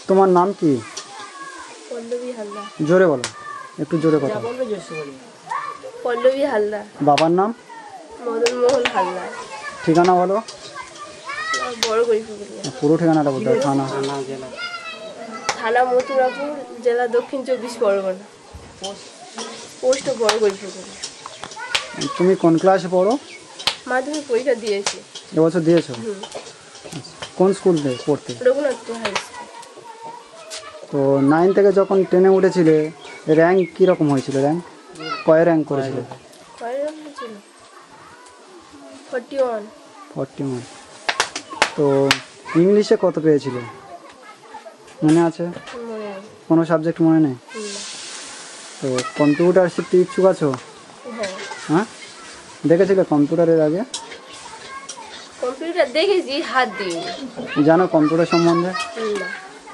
তোমার নাম কি? পল্লবী হালদার। জোরে বলো, একটু জোরে কথা। পল্লবী হালদার। বাবার নাম? মদন মোহন হালদার। ঠিকানা বলো। বড় গরিপুকুরিয়া। পুরো ঠিকানাটা বলতে হবে। থানা? থানা মথুরাপুর, জেলা দক্ষিণ 24 পরগনা, পোস্ট বড় গরিপুকুরিয়া। তুমি কোন ক্লাসে পড়ো? মাধ্যমিক পরীক্ষা দিয়েছি। এবছর দিয়েছো? কোন স্কুল পড়তে? Raghunathpur high school. তো 9 থেকে যখন 10-এ উঠেছিলে, র্যাঙ্ক কীরকম হয়েছিল? কয় র্যাঙ্ক করেছিল? 41। তো ইংলিশে কত পেয়েছিল মনে আছে? কোনো সাবজেক্ট মনে নেই? তো কম্পিউটার শিখতে ইচ্ছুক আছো? হ্যাঁ, দেখেছিলে কম্পিউটারের আগে? কম্পিউটার দেখেছি, হাত দিই। জানো কম্পিউটার সম্বন্ধে?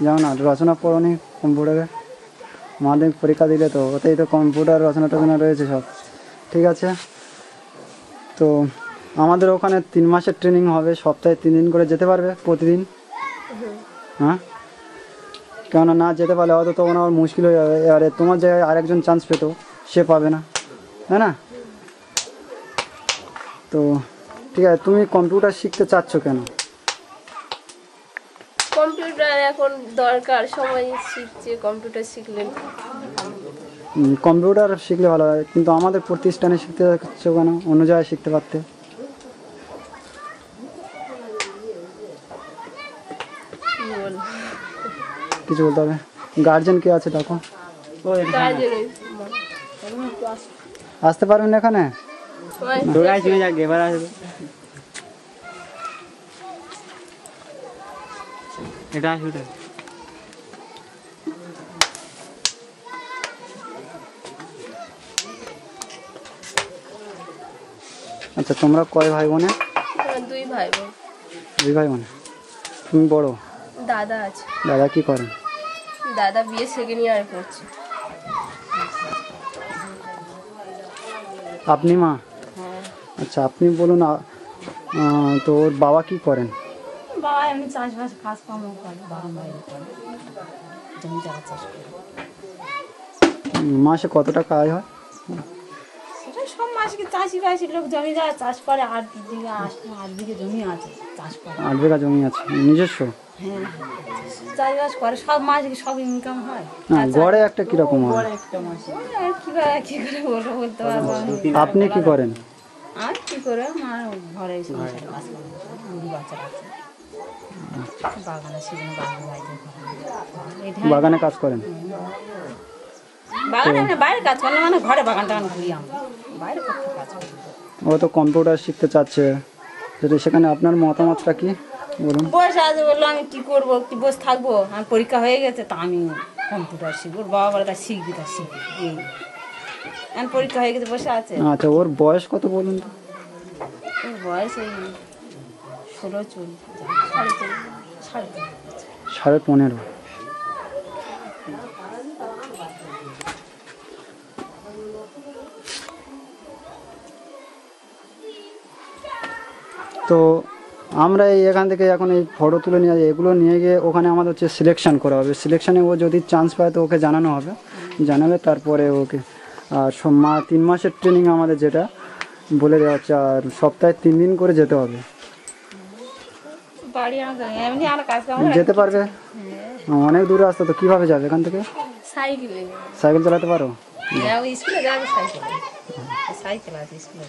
জানো না? রচনা পড়নি কম্পিউটারে? মাধ্যমিক পরীক্ষা দিলে তো ওতেই তো কম্পিউটার রচনা টচনা রয়েছে সব। ঠিক আছে, তো আমাদের ওখানে 3 মাসের ট্রেনিং হবে, সপ্তাহে 3 দিন করে যেতে পারবে প্রতিদিন? হ্যাঁ, কেননা না যেতে পারলে হয়তো তখন আমার মুশকিল হয়ে যাবে। এবারে তোমার জায়গায় আরেকজন চান্স পেতো, সে পাবে না, তাই না? তো ঠিক আছে, তুমি কম্পিউটার শিখতে চাচ্ছ কেন? কম্পিউটার এখন দরকার, সবাই শিখছে, কম্পিউটার শিখলে। কম্পিউটার শিখলে ভালো হয়, কিন্তু আমাদের প্রতিষ্ঠানে শিখতে চাচ্ছ কেন? অন্য জায়গায় শিখতে পারতে। কিছু বলতে হবে? গার্জেন কে আছে দেখো। আসতে পারবেন এখানে? আচ্ছা, তোমরা কয় ভাই বোনে? 2 ভাই বোন। 2 ভাই বোনে। তুমি বড়? দাদা আছে। দাদা কি করেন? দাদা বিএ সেকেন্ড ইয়ার করছে। আপনি মা? আচ্ছা, আপনি বলুন, তো ওর বাবা কি করেন? বাবা এমনি চাষবাস কাজকর্ম করে, বাবা বাইরে করে, জমি জায়গা চাষ করে। মাসে কত টাকা আয় হয়? সেটা সব মাসে চাষিবাসীর লোক জমি জায়গা চাষ করে। 8 বিঘে জমি আছে, চাষ করে। 8 বিঘা জমি আছে নিজস্ব? হ্যাঁ, চাষবাস করে, সব মাসে সব ইনকাম হয়। গড়ে একটা কিরকম হয়? কি করে বলবো, বলতে পারবো। আপনি কি করেন? আর কি করে, আমার ঘরে সংসারে কাজ করে, 2 বাচ্চা আছে, বাগানে সেজন্য বাগানে কাজ করেন? বাগানে বাইরে কাজ করলে মানে ঘরে বাগান টাগান ঘুরি, আমরা বাইরে করতে কাজ করি। ও তো কম্পিউটার শিখতে চাচ্ছে, সেখানে আপনার মতামতটা কি বলুন? বসে আছে, বললো আমি কি করবো, কি বসে থাকবো, আমার পরীক্ষা হয়ে গেছে, তা আমি কম্পিউটার শিখবো। বাবা বলে তা শিখবি, তা শিখবি, এই এখন পরীক্ষা হয়ে গেছে, বসে আছে। আচ্ছা, ওর বয়স কত বলুন তো? ওর বয়স এই 16 চলছে, 15.5। তো আমরা এখান থেকে এখন এই ফটো তুলে নিয়ে যাই, এগুলো নিয়ে গিয়ে ওখানে আমাদের হচ্ছে সিলেকশান করা হবে। সিলেকশানে ও যদি চান্স পায় তো ওকে জানানো হবে, জানাবে তারপরে ওকে। আর 3 মাসের ট্রেনিং আমাদের যেটা বলে দেওয়া হচ্ছে, আর সপ্তাহে 3 দিন করে যেতে হবে। যেতে পারবে? অনেক দূরে আসতে তো কীভাবে যাবে এখান থেকে? সাইকেলে। সাইকেল চালাতে পারো? স্কুলে যাবে, সাইকেল আছে, স্কুলে